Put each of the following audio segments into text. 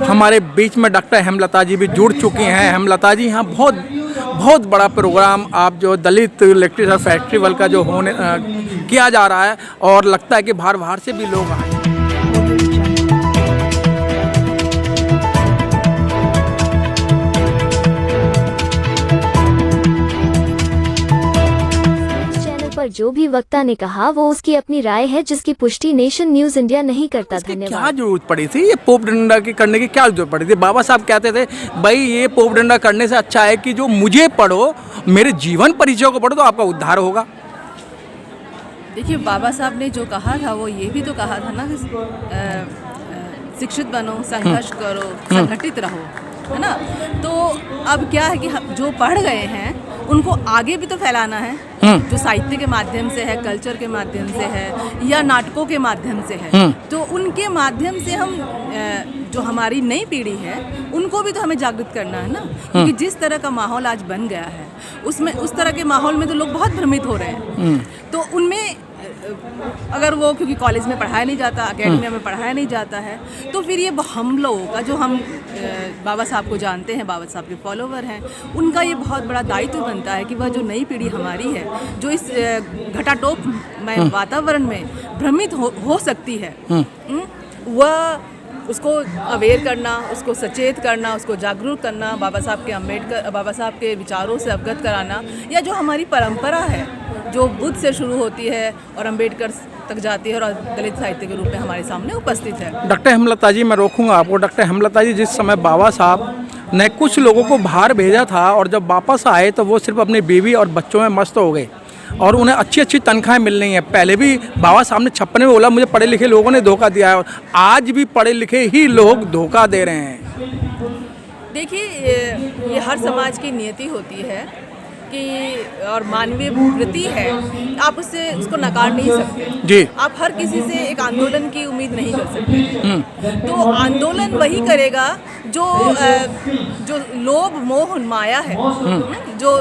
हमारे बीच में डॉक्टर हेमलता जी भी जुड़ चुकी हैं। हेमलता जी, यहाँ बहुत बड़ा प्रोग्राम आप जो दलित लिटरेचर फेस्टिवल का जो किया जा रहा है, और लगता है कि बाहर से भी लोग आए। पर जो भी वक्ता ने कहा वो उसकी अपनी राय है, जिसकी पुष्टि नेशन न्यूज इंडिया नहीं करता। धन्यवाद। क्या जरूरत पड़ी थी ये पोप डंडा करने की? क्या जरूरत पड़ी थी? बाबा साहब कहते थे भाई ये पोप डंडा करने से अच्छा है कि जो मुझे पढ़ो, मेरे जीवन परिचय को पढ़ो, तो आपका उद्धार होगा। देखिए, बाबा साहब ने जो कहा था वो ये भी तो कहा था ना कि शिक्षित बनो, संघर्ष करो, संगठित रहो, है ना। तो अब क्या है कि जो पढ़ गए हैं उनको आगे भी तो फैलाना है, जो साहित्य के माध्यम से है, कल्चर के माध्यम से है, या नाटकों के माध्यम से है। तो उनके माध्यम से हम जो हमारी नई पीढ़ी है उनको भी तो हमें जागृत करना है ना। क्योंकि जिस तरह का माहौल आज बन गया है उसमें, उस तरह के माहौल में तो लोग बहुत भ्रमित हो रहे हैं। तो उनमें अगर वो, क्योंकि कॉलेज में पढ़ाया नहीं जाता, एकेडमिया में पढ़ाया नहीं जाता है, तो फिर ये हम लोगों का, जो हम बाबा साहब को जानते हैं, बाबा साहब के फॉलोवर हैं, उनका ये बहुत बड़ा दायित्व बनता है कि वह जो नई पीढ़ी हमारी है, जो इस घटाटोप में वातावरण में भ्रमित हो सकती है, वह उसको अवेयर करना, उसको सचेत करना, उसको जागरूक करना, बाबा साहब के विचारों से अवगत कराना, या जो हमारी परंपरा है जो बुद्ध से शुरू होती है और अम्बेडकर तक जाती है और दलित साहित्य के रूप में हमारे सामने उपस्थित है। डॉक्टर हेमलता जी, मैं रोकूंगा आपको। डॉक्टर हेमलता जी, जिस समय बाबा साहब ने कुछ लोगों को बाहर भेजा था और जब वापस आए तो वो सिर्फ अपनी बीवी और बच्चों में मस्त हो गए और उन्हें अच्छी तनख्वाहें मिल रही हैं। पहले भी बाबा साहब ने 56 में बोला मुझे पढ़े लिखे लोगों ने धोखा दिया है, और आज भी पढ़े लिखे ही लोग धोखा दे रहे हैं। देखिए, ये हर समाज की नियति होती है कि, और मानवीय वृत्ति है, आप उसको नकार नहीं सकते जी। आप हर किसी से एक आंदोलन की उम्मीद नहीं कर सकते। तो आंदोलन वही करेगा जो लोभ मोह माया है, जो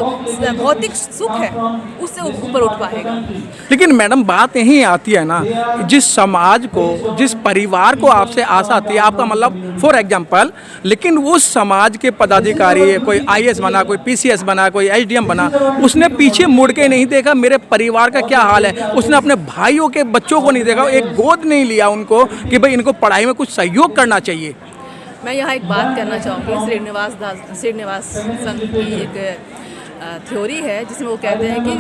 भौतिक सुख है, उससे ऊपर उठ पाएगा। लेकिन मैडम, बात यही आती है ना, जिस समाज को, जिस परिवार को आपसे आशा आती है, आपका मतलब फॉर एग्जाम्पल, लेकिन उस समाज के पदाधिकारी, कोई IAS बना, कोई PCS बना, कोई SDM बना, उसने पीछे मुड़ के नहीं देखा मेरे परिवार का क्या हाल है। उसने अपने भाइयों के बच्चों को नहीं देखा, एक गोद नहीं लिया उनको कि भाई इनको पढ़ाई में कुछ सहयोग करना चाहिए। मैं यहाँ एक बात करना चाहूँगी। श्रीनिवास की एक थ्योरी है जिसमें वो कहते हैं कि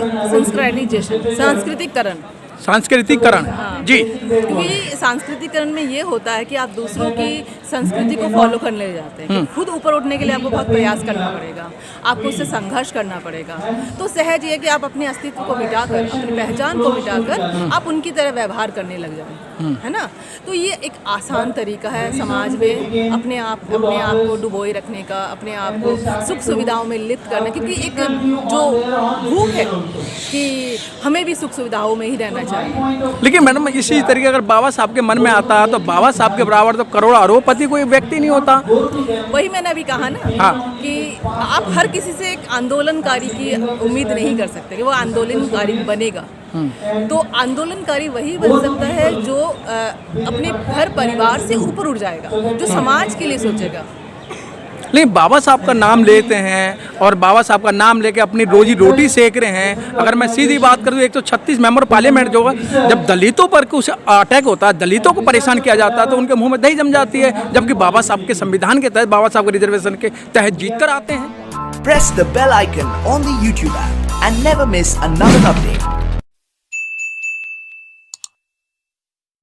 सांस्कृतिकरण। हाँ जी। क्योंकि सांस्कृतिकरण में ये होता है कि आप दूसरों की संस्कृति को फॉलो करने लग जाते हैं। खुद ऊपर उठने के लिए आपको बहुत प्रयास करना पड़ेगा, आपको उससे संघर्ष करना पड़ेगा। तो सहज ये कि आप अपने अस्तित्व को मिटाकर, अपनी पहचान को मिटाकर आप उनकी तरह व्यवहार करने लग जाएं, है ना। तो ये एक आसान तरीका है समाज में अपने आप को डुबोए रखने का, अपने आप को सुख सुविधाओं में लिप्त करना। क्योंकि एक जो भूख है कि हमें भी सुख सुविधाओं में ही रहना चाहिए। लेकिन मैडम, इसी तरीके अगर बाबा साहब के मन में आता है तो बाबा साहब के बराबर तो करोड़ अरबपति कोई व्यक्ति नहीं होता। वही मैंने अभी कहा ना। हाँ। कि आप हर किसी से एक आंदोलनकारी की उम्मीद नहीं कर सकते कि वो आंदोलनकारी बनेगा। तो आंदोलनकारी वही बन सकता है जो अपने घर परिवार से ऊपर उठ जाएगा, जो समाज के लिए सोचेगा। लेकिन बाबा साहब का नाम लेते हैं और बाबा साहब का नाम लेके अपनी रोजी रोटी सेक रहे हैं। अगर मैं सीधी बात करूँ, 136 मेंबर पार्लियामेंट जो है, जब दलितों पर कुछ अटैक होता है, दलितों को परेशान किया जाता है, तो उनके मुंह में दही जम जाती है। जबकि बाबा साहब के संविधान के तहत, बाबा साहब के रिजर्वेशन के तहत जीत कर आते हैं। Press the bell icon on the YouTube app and never miss another update.